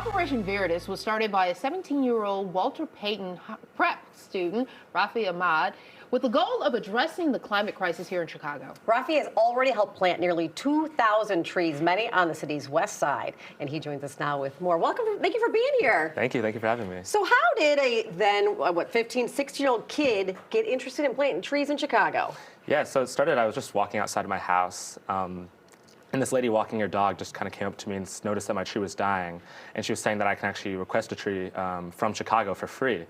Operation Veritas was started by a 17-year-old Walter Payton Prep student, Rafi Ahmad, with the goal of addressing the climate crisis here in Chicago. Rafi has already helped plant nearly 2,000 trees, many on the city's west side. And he joins us now with more. Welcome. Thank you for being here. Thank you. Thank you for having me. So how did a then, 15, 16-year-old kid get interested in planting trees in Chicago? Yeah, so it started, I was just walking outside of my house. And this lady walking her dog just kind of came up to me and noticed that my tree was dying. And she was saying that I can actually request a tree from Chicago for free.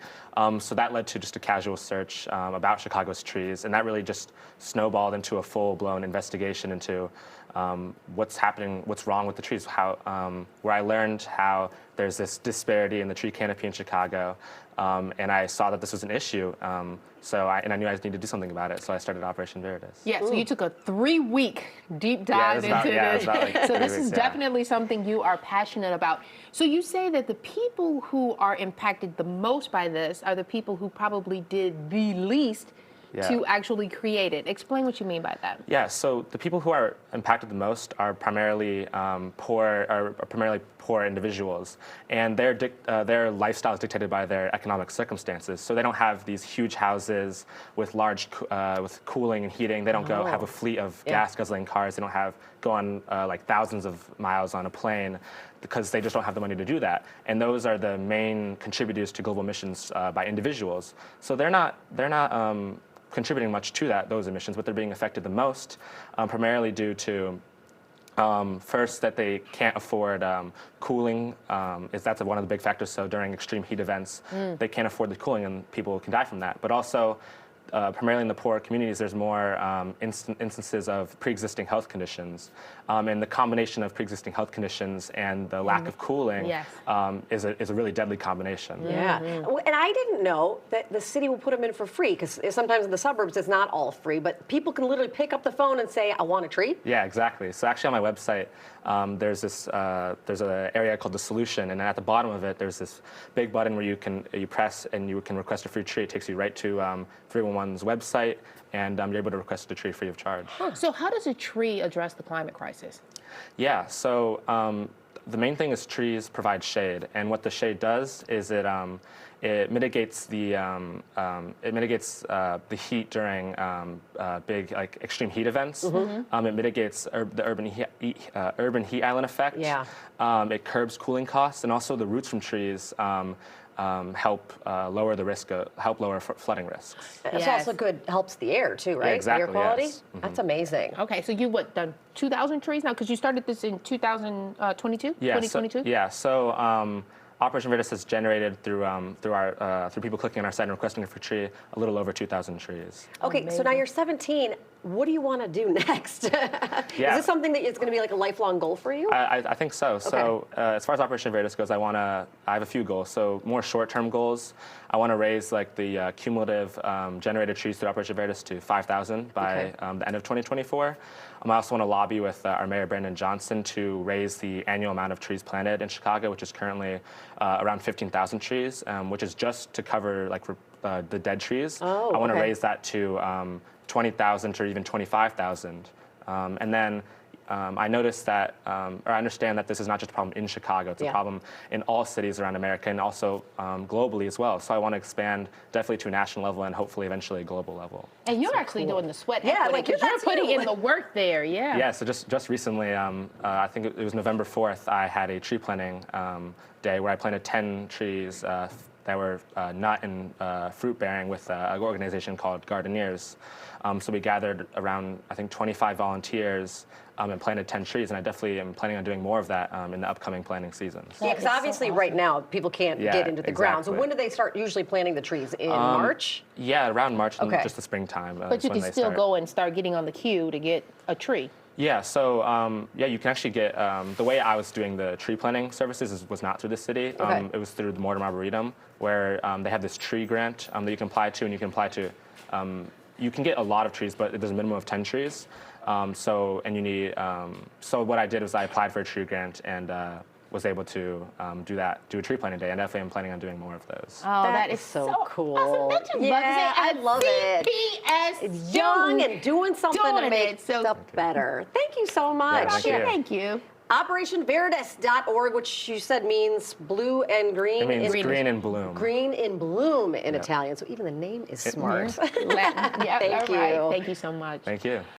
So that led to just a casual search about Chicago's trees. And that really just snowballed into a full-blown investigation into what's happening, what's wrong with the trees, where I learned how there's this disparity in the tree canopy in Chicago. And I saw that this was an issue. And I knew I needed to do something about it, so I started Operation Veritas. Yeah, so you took a 3-week deep dive into this. So this is definitely something you are passionate about. So you say that the people who are impacted the most by this are the people who probably did the least to actually create it. Explain what you mean by that. Yeah, so the people who are impacted the most are primarily poor individuals, and their lifestyle is dictated by their economic circumstances. So they don't have these huge houses with with cooling and heating. They don't have a fleet of gas guzzling cars. They don't go on like thousands of miles on a plane, because they just don't have the money to do that. And those are the main contributors to global emissions by individuals. So they're not contributing much to those emissions, but they're being affected the most, primarily due to first, that they can't afford cooling. That's one of the big factors. So during extreme heat events, they can't afford the cooling, and people can die from that. But also, primarily in the poorer communities, there's more instances of pre-existing health conditions. And the combination of pre-existing health conditions and the lack of cooling is a really deadly combination. Yeah, and I didn't know that the city will put them in for free, because sometimes in the suburbs it's not all free, but people can literally pick up the phone and say, I want a tree? Yeah, exactly. So actually on my website, there's an area called the solution, and at the bottom of it, there's this big button where you press and you can request a free tree. It takes you right to 311's website, and you're able to request a tree free of charge. So how does a tree address the climate crisis? Yeah, so the main thing is trees provide shade, and what the shade does is it mitigates the heat during big, like, extreme heat events. It mitigates the urban heat island effect. Yeah. It curbs cooling costs, and also the roots from trees help lower flooding risks. It's also good, helps the air too, right? Yeah, exactly, Air quality? yes. That's amazing. Okay, so you've done 2,000 trees now? Because you started this in 2022? Yeah, 2022? So Operation Veritas has generated through people clicking on our site and requesting a free tree a little over 2,000 trees. Okay, so now you're 17. What do you want to do next? Is this something that is going to be like a lifelong goal for you? I think so. Okay. So as far as Operation Veritas goes, I have a few goals. So more short-term goals. I want to raise the cumulative generated trees through Operation Veritas to 5,000 by the end of 2024. I also want to lobby with our Mayor Brandon Johnson to raise the annual amount of trees planted in Chicago, which is currently around 15,000 trees, which is just to cover the dead trees. I want to raise that to 20,000 or even 25,000. And then I noticed that, or I understand that this is not just a problem in Chicago, it's a problem in all cities around America, and also globally as well. So I want to expand definitely to a national level and hopefully eventually a glal level. And you're actually doing the sweat equity, like you're putting in the work there, Yeah, so just recently, I think it was November 4th, I had a tree planting day where I planted 10 trees that were nut and fruit bearing with an organization called Gardeneers. So we gathered around, I think, 25 volunteers and planted 10 trees, and I definitely am planning on doing more of that in the upcoming planting seasons. Yeah, because obviously right now people can't get into the ground. So when do they start usually planting the trees? In March? Yeah, around March, and just the springtime. But you can still go and start getting on the queue to get a tree. Yeah, so you can actually get, the way I was doing the tree planting services was not through the city. It was through the Mortimer Arboretum, where they have this tree grant that you can apply to, and you can apply to, you can get a lot of trees, but there's a minimum of 10 trees. So what I did was I applied for a tree grant and was able to do a tree planting day, and definitely I'm planning on doing more of those. Oh, that is so cool. Awesome. Yeah, I love it. It's young and doing something to make stuff better. Thank you so much. Yeah, thank you. Thank you. OperationVeritas.org, which you said means blue and green. It means green in bloom. Green in bloom in Italian. So even the name is smart. Yeah, Thank you. right. Thank you so much. Thank you.